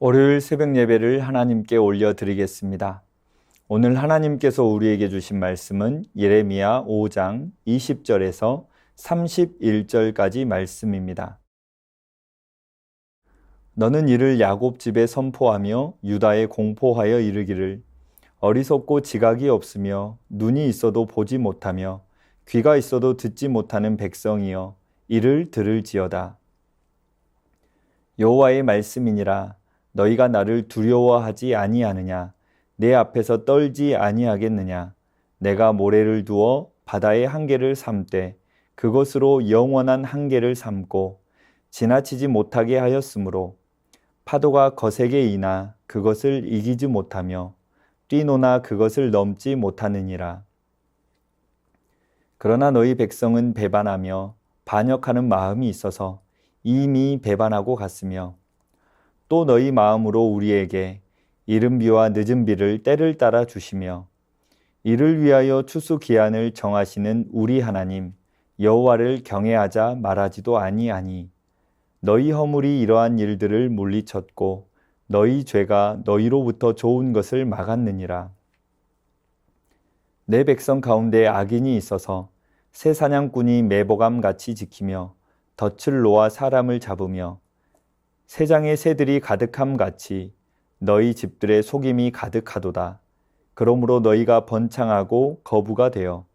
월요일 새벽 예배를 하나님께 올려드리겠습니다. 오늘 하나님께서 우리에게 주신 말씀은 예레미야 5장 20절에서 31절까지 말씀입니다. 너는 이를 야곱 집에 선포하며 유다에 공포하여 이르기를 어리석고 지각이 없으며 눈이 있어도 보지 못하며 귀가 있어도 듣지 못하는 백성이여 이를 들을지어다. 여호와의 말씀이니라. 너희가 나를 두려워하지 아니하느냐? 내 앞에서 떨지 아니하겠느냐? 내가 모래를 두어 바다의 한계를 삼되 그것으로 영원한 한계를 삼고 지나치지 못하게 하였으므로 파도가 거세게 이나 그것을 이기지 못하며 뛰노나 그것을 넘지 못하느니라. 그러나 너희 백성은 배반하며 반역하는 마음이 있어서 이미 배반하고 갔으며 또 너희 마음으로 우리에게 이른 비와 늦은 비를 때를 따라 주시며 이를 위하여 추수 기한을 정하시는 우리 하나님 여호와를 경외하자 말하지도 아니하니 너희 허물이 이러한 일들을 물리쳤고 너희 죄가 너희로부터 좋은 것을 막았느니라. 내 백성 가운데 악인이 있어서 새 사냥꾼이 매복암같이 지키며 덫을 놓아 사람을 잡으며 세장의 새들이 가득함같이 너희 집들의 속임이 가득하도다. 그러므로 너희가 번창하고 거부가 되어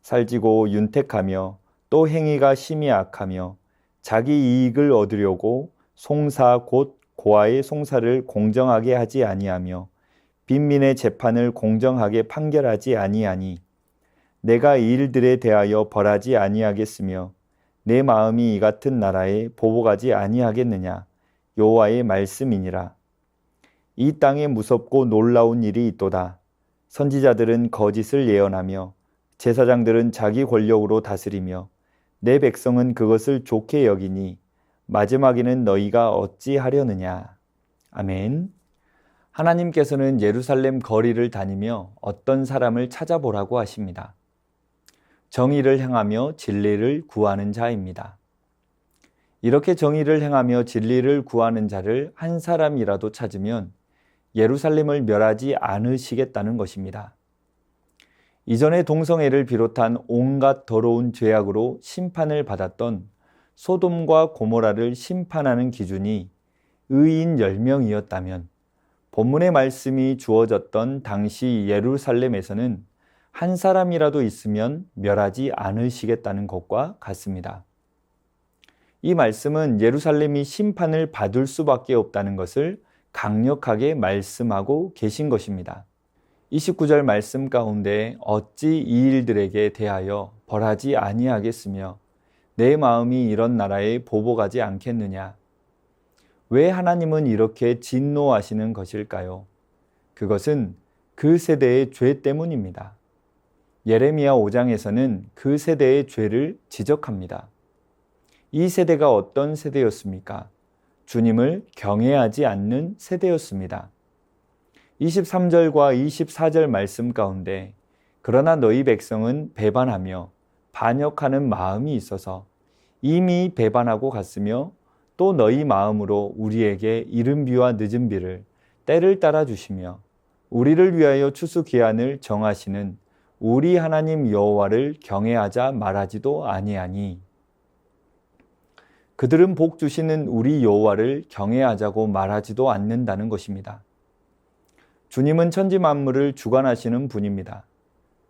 살찌고 윤택하며 또 행위가 심히 악하며 자기 이익을 얻으려고 송사 곧 고아의 송사를 공정하게 하지 아니하며 빈민의 재판을 공정하게 판결하지 아니하니 내가 이 일들에 대하여 벌하지 아니하겠으며 내 마음이 이 같은 나라에 보복하지 아니하겠느냐. 여호와의 말씀이니라. 이 땅에 무섭고 놀라운 일이 있도다. 선지자들은 거짓을 예언하며 제사장들은 자기 권력으로 다스리며 내 백성은 그것을 좋게 여기니 마지막에는 너희가 어찌하려느냐. 아멘. 하나님께서는 예루살렘 거리를 다니며 어떤 사람을 찾아보라고 하십니다. 정의를 행하며 진리를 구하는 자입니다. 이렇게 정의를 행하며 진리를 구하는 자를 한 사람이라도 찾으면 예루살렘을 멸하지 않으시겠다는 것입니다. 이전에 동성애를 비롯한 온갖 더러운 죄악으로 심판을 받았던 소돔과 고모라를 심판하는 기준이 의인 10명이었다면 본문의 말씀이 주어졌던 당시 예루살렘에서는 한 사람이라도 있으면 멸하지 않으시겠다는 것과 같습니다. 이 말씀은 예루살렘이 심판을 받을 수밖에 없다는 것을 강력하게 말씀하고 계신 것입니다. 29절 말씀 가운데 어찌 이 일들에게 대하여 벌하지 아니하겠으며 내 마음이 이런 나라에 보복하지 않겠느냐. 왜 하나님은 이렇게 진노하시는 것일까요? 그것은 그 세대의 죄 때문입니다. 예레미야 5장에서는 그 세대의 죄를 지적합니다. 이 세대가 어떤 세대였습니까? 주님을 경외하지 않는 세대였습니다. 23절과 24절 말씀 가운데 그러나 너희 백성은 배반하며 반역하는 마음이 있어서 이미 배반하고 갔으며 또 너희 마음으로 우리에게 이른 비와 늦은 비를 때를 따라 주시며 우리를 위하여 추수 기한을 정하시는 우리 하나님 여호와를 경외하자 말하지도 아니하니 그들은 복 주시는 우리 여호와를 경외하자고 말하지도 않는다는 것입니다. 주님은 천지 만물을 주관하시는 분입니다.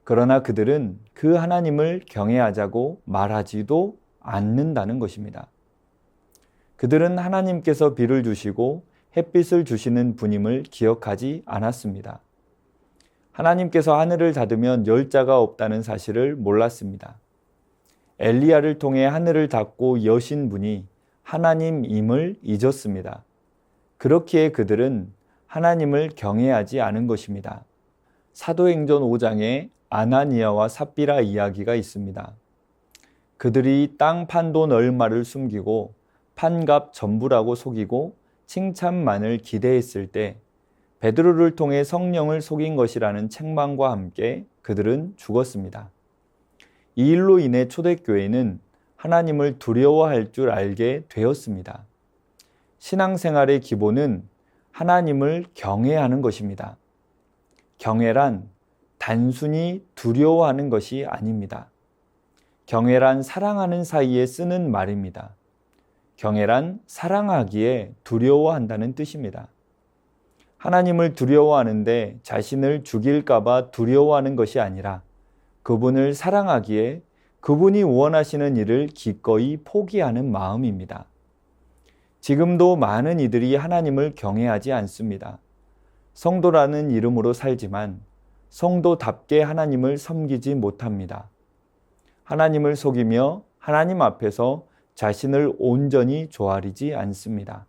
그러나 그들은 그 하나님을 경외하자고 말하지도 않는다는 것입니다. 그들은 하나님께서 비를 주시고 햇빛을 주시는 분임을 기억하지 않았습니다. 하나님께서 하늘을 닫으면 열자가 없다는 사실을 몰랐습니다. 엘리야를 통해 하늘을 닫고 여신 분이 하나님임을 잊었습니다. 그렇기에 그들은 하나님을 경외하지 않은 것입니다. 사도행전 5장에 아나니아와 삽비라 이야기가 있습니다. 그들이 땅 판돈 얼마를 숨기고 판값 전부라고 속이고 칭찬만을 기대했을 때 베드로를 통해 성령을 속인 것이라는 책망과 함께 그들은 죽었습니다. 이 일로 인해 초대교회는 하나님을 두려워할 줄 알게 되었습니다. 신앙생활의 기본은 하나님을 경외하는 것입니다. 경외란 단순히 두려워하는 것이 아닙니다. 경외란 사랑하는 사이에 쓰는 말입니다. 경외란 사랑하기에 두려워한다는 뜻입니다. 하나님을 두려워하는데 자신을 죽일까봐 두려워하는 것이 아니라 그분을 사랑하기에 그분이 원하시는 일을 기꺼이 포기하는 마음입니다. 지금도 많은 이들이 하나님을 경외하지 않습니다. 성도라는 이름으로 살지만 성도답게 하나님을 섬기지 못합니다. 하나님을 속이며 하나님 앞에서 자신을 온전히 조아리지 않습니다.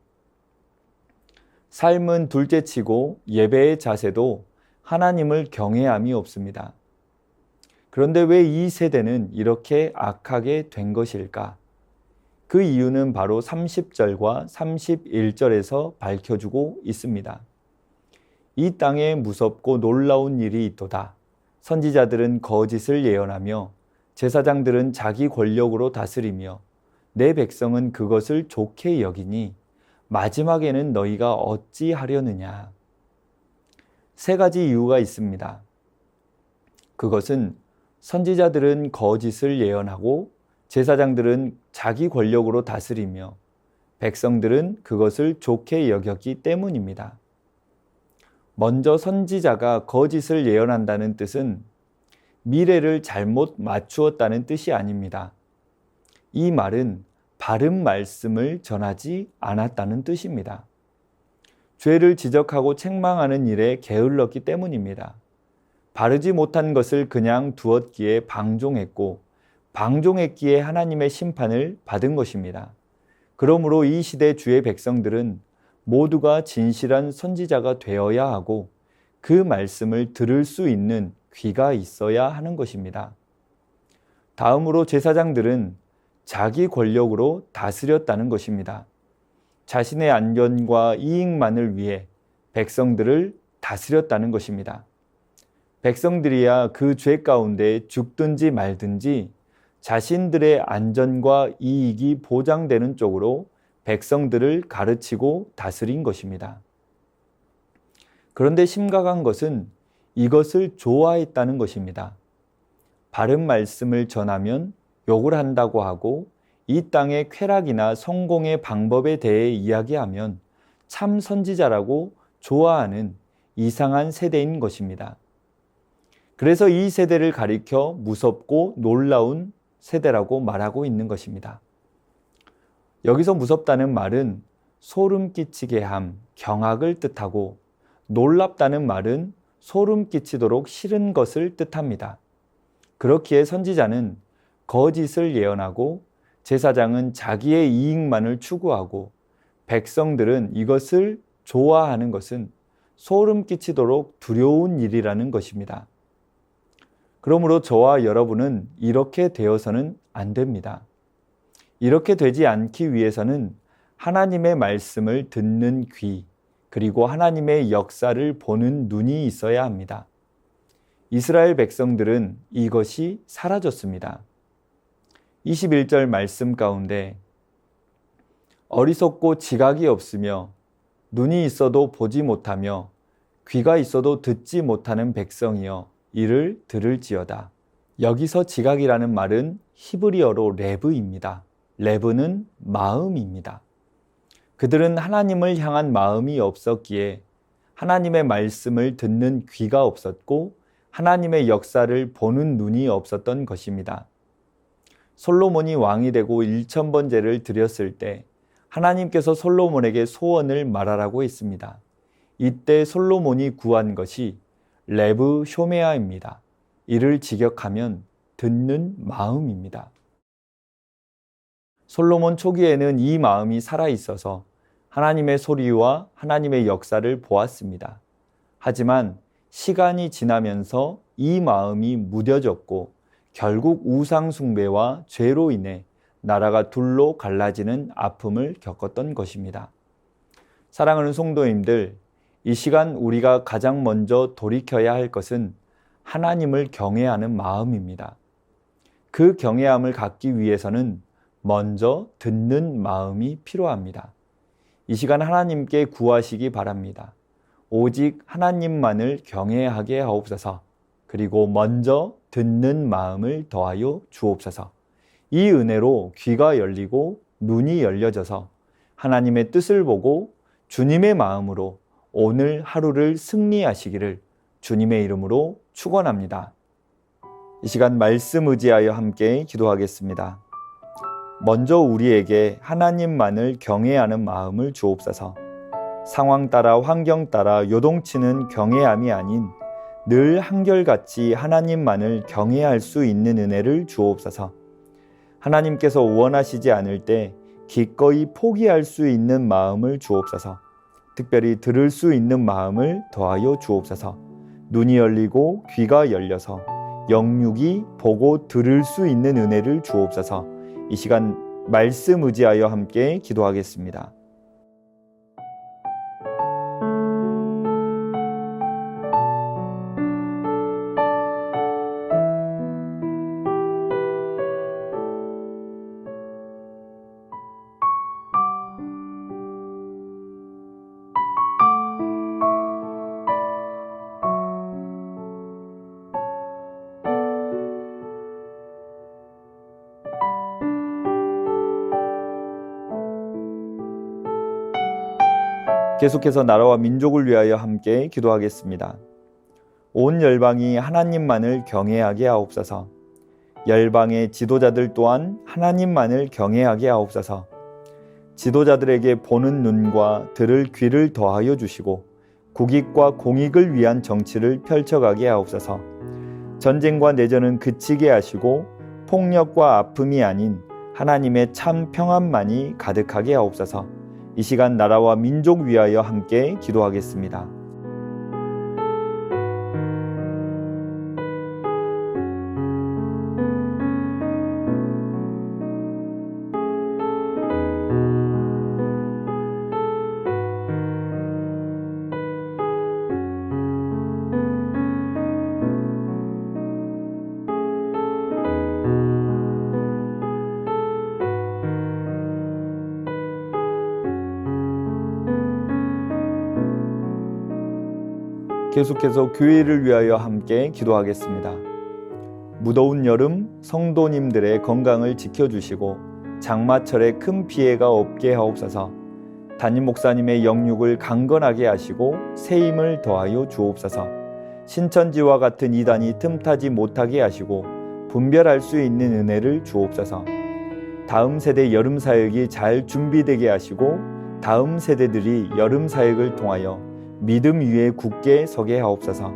삶은 둘째치고 예배의 자세도 하나님을 경외함이 없습니다. 그런데 왜 이 세대는 이렇게 악하게 된 것일까? 그 이유는 바로 30절과 31절에서 밝혀주고 있습니다. 이 땅에 무섭고 놀라운 일이 있도다. 선지자들은 거짓을 예언하며 제사장들은 자기 권력으로 다스리며 내 백성은 그것을 좋게 여기니 마지막에는 너희가 어찌하려느냐. 세 가지 이유가 있습니다. 그것은 선지자들은 거짓을 예언하고 제사장들은 자기 권력으로 다스리며 백성들은 그것을 좋게 여겼기 때문입니다. 먼저 선지자가 거짓을 예언한다는 뜻은 미래를 잘못 맞추었다는 뜻이 아닙니다. 이 말은 바른 말씀을 전하지 않았다는 뜻입니다. 죄를 지적하고 책망하는 일에 게을렀기 때문입니다. 바르지 못한 것을 그냥 두었기에 방종했고 방종했기에 하나님의 심판을 받은 것입니다. 그러므로 이 시대 주의 백성들은 모두가 진실한 선지자가 되어야 하고 그 말씀을 들을 수 있는 귀가 있어야 하는 것입니다. 다음으로 제사장들은 자기 권력으로 다스렸다는 것입니다. 자신의 안전과 이익만을 위해 백성들을 다스렸다는 것입니다. 백성들이야 그 죄 가운데 죽든지 말든지 자신들의 안전과 이익이 보장되는 쪽으로 백성들을 가르치고 다스린 것입니다. 그런데 심각한 것은 이것을 좋아했다는 것입니다. 바른 말씀을 전하면 욕을 한다고 하고 이 땅의 쾌락이나 성공의 방법에 대해 이야기하면 참 선지자라고 좋아하는 이상한 세대인 것입니다. 그래서 이 세대를 가리켜 무섭고 놀라운 세대라고 말하고 있는 것입니다. 여기서 무섭다는 말은 소름 끼치게 함, 경악을 뜻하고 놀랍다는 말은 소름 끼치도록 싫은 것을 뜻합니다. 그렇기에 선지자는 거짓을 예언하고 제사장은 자기의 이익만을 추구하고 백성들은 이것을 좋아하는 것은 소름 끼치도록 두려운 일이라는 것입니다. 그러므로 저와 여러분은 이렇게 되어서는 안 됩니다. 이렇게 되지 않기 위해서는 하나님의 말씀을 듣는 귀, 그리고 하나님의 역사를 보는 눈이 있어야 합니다. 이스라엘 백성들은 이것이 사라졌습니다. 21절 말씀 가운데 어리석고 지각이 없으며 눈이 있어도 보지 못하며 귀가 있어도 듣지 못하는 백성이여 이를 들을지어다. 여기서 지각이라는 말은 히브리어로 레브입니다. 레브는 마음입니다. 그들은 하나님을 향한 마음이 없었기에 하나님의 말씀을 듣는 귀가 없었고 하나님의 역사를 보는 눈이 없었던 것입니다. 솔로몬이 왕이 되고 1000번제를 드렸을 때 하나님께서 솔로몬에게 소원을 말하라고 했습니다. 이때 솔로몬이 구한 것이 레브 쇼메아입니다. 이를 직역하면 듣는 마음입니다. 솔로몬 초기에는 이 마음이 살아있어서 하나님의 소리와 하나님의 역사를 보았습니다. 하지만 시간이 지나면서 이 마음이 무뎌졌고 결국 우상 숭배와 죄로 인해 나라가 둘로 갈라지는 아픔을 겪었던 것입니다. 사랑하는 성도님들, 이 시간 우리가 가장 먼저 돌이켜야 할 것은 하나님을 경외하는 마음입니다. 그 경외함을 갖기 위해서는 먼저 듣는 마음이 필요합니다. 이 시간 하나님께 구하시기 바랍니다. 오직 하나님만을 경외하게 하옵소서. 그리고 먼저 듣는 마음을 더하여 주옵소서. 이 은혜로 귀가 열리고 눈이 열려져서 하나님의 뜻을 보고 주님의 마음으로 오늘 하루를 승리하시기를 주님의 이름으로 축원합니다. 이 시간 말씀 의지하여 함께 기도하겠습니다. 먼저 우리에게 하나님만을 경외하는 마음을 주옵소서. 상황 따라 환경 따라 요동치는 경외함이 아닌 늘 한결같이 하나님만을 경외할 수 있는 은혜를 주옵소서. 하나님께서 원하시지 않을 때 기꺼이 포기할 수 있는 마음을 주옵소서. 특별히 들을 수 있는 마음을 더하여 주옵소서. 눈이 열리고 귀가 열려서 영육이 보고 들을 수 있는 은혜를 주옵소서. 이 시간 말씀 의지하여 함께 기도하겠습니다. 계속해서 나라와 민족을 위하여 함께 기도하겠습니다. 온 열방이 하나님만을 경외하게 하옵소서. 열방의 지도자들 또한 하나님만을 경외하게 하옵소서. 지도자들에게 보는 눈과 들을 귀를 더하여 주시고 국익과 공익을 위한 정치를 펼쳐가게 하옵소서. 전쟁과 내전은 그치게 하시고 폭력과 아픔이 아닌 하나님의 참 평안만이 가득하게 하옵소서. 이 시간 나라와 민족 위하여 함께 기도하겠습니다. 계속해서 교회를 위하여 함께 기도하겠습니다. 무더운 여름 성도님들의 건강을 지켜주시고 장마철에 큰 피해가 없게 하옵소서. 담임 목사님의 영육을 강건하게 하시고 새 힘을 더하여 주옵소서. 신천지와 같은 이단이 틈타지 못하게 하시고 분별할 수 있는 은혜를 주옵소서. 다음 세대 여름 사역이 잘 준비되게 하시고 다음 세대들이 여름 사역을 통하여 믿음 위에 굳게 서게 하옵소서.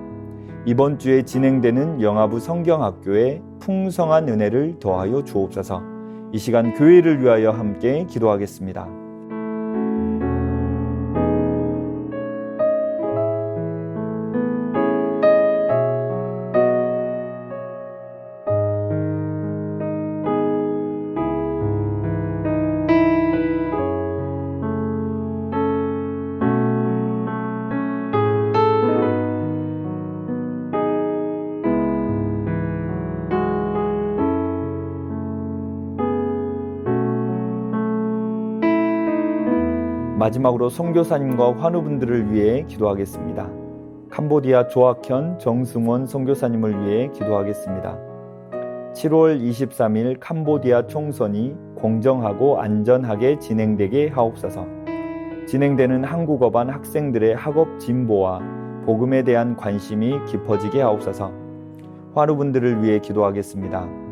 이번 주에 진행되는 영아부 성경학교에 풍성한 은혜를 더하여 주옵소서. 이 시간 교회를 위하여 함께 기도하겠습니다. 마지막으로 선교사님과 환우분들을 위해 기도하겠습니다. 캄보디아 조학현 정승원 선교사님을 위해 기도하겠습니다. 7월 23일 캄보디아 총선이 공정하고 안전하게 진행되게 하옵소서. 진행되는 한국어반 학생들의 학업 진보와 복음에 대한 관심이 깊어지게 하옵소서. 환우분들을 위해 기도하겠습니다.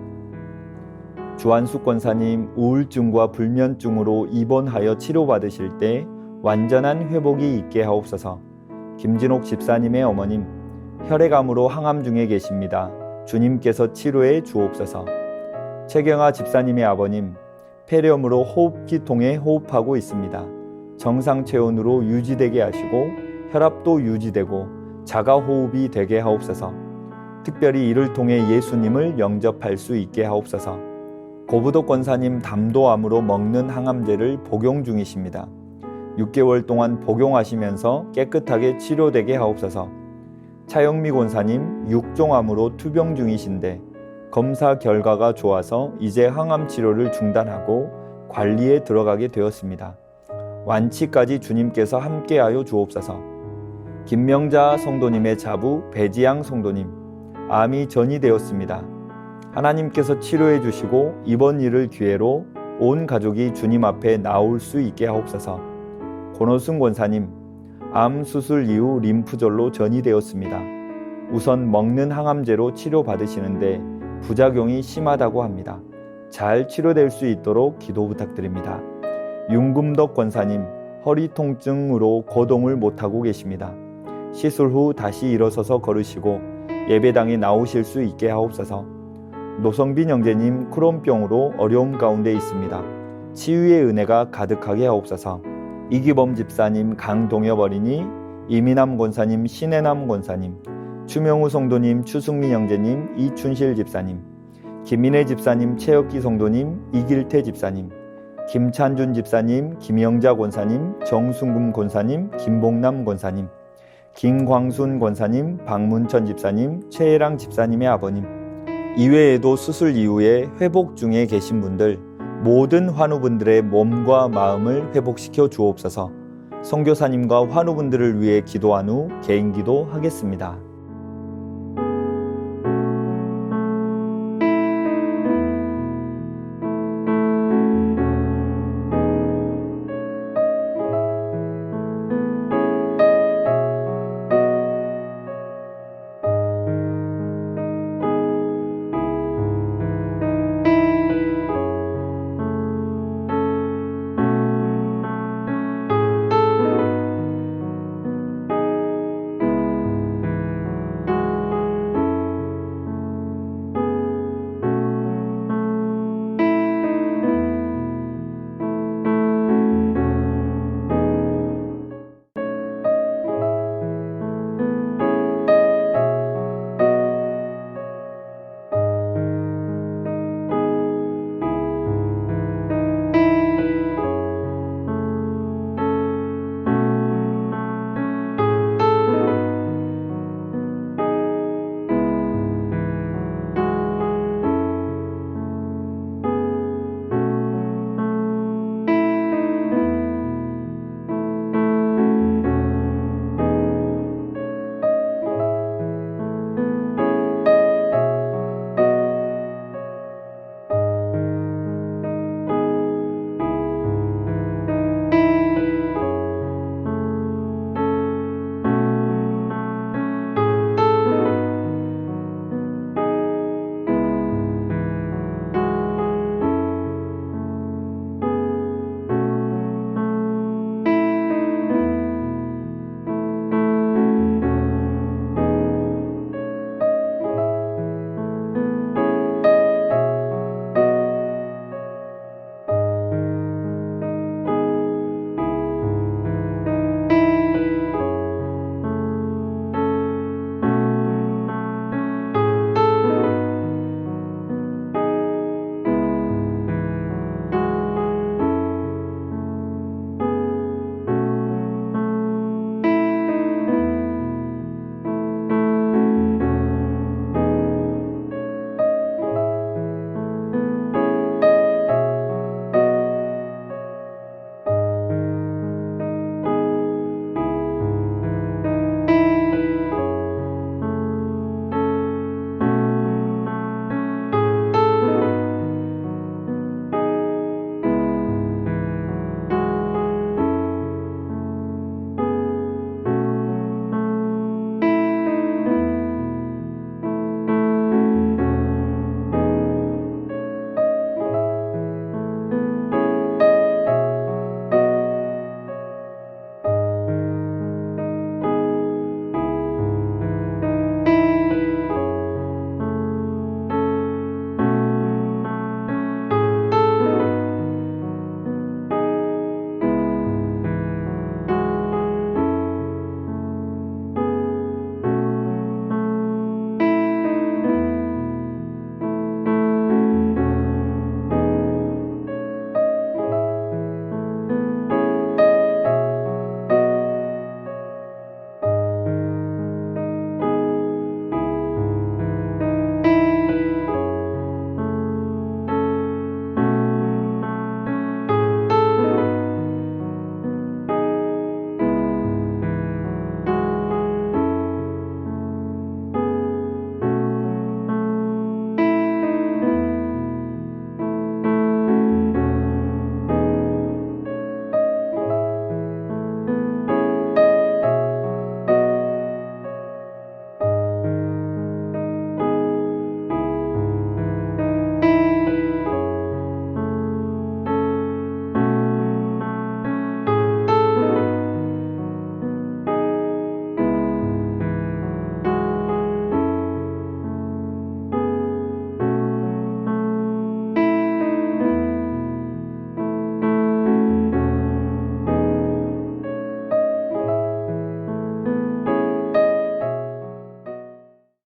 주한숙 권사님 우울증과 불면증으로 입원하여 치료받으실 때 완전한 회복이 있게 하옵소서. 김진옥 집사님의 어머님 혈액암으로 항암 중에 계십니다. 주님께서 치료해 주옵소서. 최경아 집사님의 아버님 폐렴으로 호흡기 통해 호흡하고 있습니다. 정상 체온으로 유지되게 하시고 혈압도 유지되고 자가호흡이 되게 하옵소서. 특별히 이를 통해 예수님을 영접할 수 있게 하옵소서. 고부도 권사님 담도암으로 먹는 항암제를 복용 중이십니다. 6개월 동안 복용하시면서 깨끗하게 치료되게 하옵소서. 차영미 권사님 육종암으로 투병 중이신데 검사 결과가 좋아서 이제 항암 치료를 중단하고 관리에 들어가게 되었습니다. 완치까지 주님께서 함께하여 주옵소서. 김명자 성도님의 자부 배지양 성도님, 암이 전이되었습니다. 하나님께서 치료해 주시고 이번 일을 기회로 온 가족이 주님 앞에 나올 수 있게 하옵소서. 권호승 권사님, 암 수술 이후 림프절로 전이되었습니다. 우선 먹는 항암제로 치료받으시는데 부작용이 심하다고 합니다. 잘 치료될 수 있도록 기도 부탁드립니다. 윤금덕 권사님, 허리 통증으로 거동을 못하고 계십니다. 시술 후 다시 일어서서 걸으시고 예배당에 나오실 수 있게 하옵소서. 노성빈 형제님, 크론병으로 어려움 가운데 있습니다. 치유의 은혜가 가득하게 하옵소서. 이기범 집사님, 강동엽 어린이, 이민남 권사님, 신혜남 권사님, 추명우 성도님, 추승민 형제님, 이춘실 집사님, 김민혜 집사님, 최혁기 성도님, 이길태 집사님, 김찬준 집사님, 김영자 권사님, 정순금 권사님, 김봉남 권사님, 김광순 권사님, 박문천 집사님, 최혜랑 집사님의 아버님, 이외에도 수술 이후에 회복 중에 계신 분들, 모든 환우분들의 몸과 마음을 회복시켜 주옵소서. 선교사님과 환우분들을 위해 기도한 후 개인기도 하겠습니다.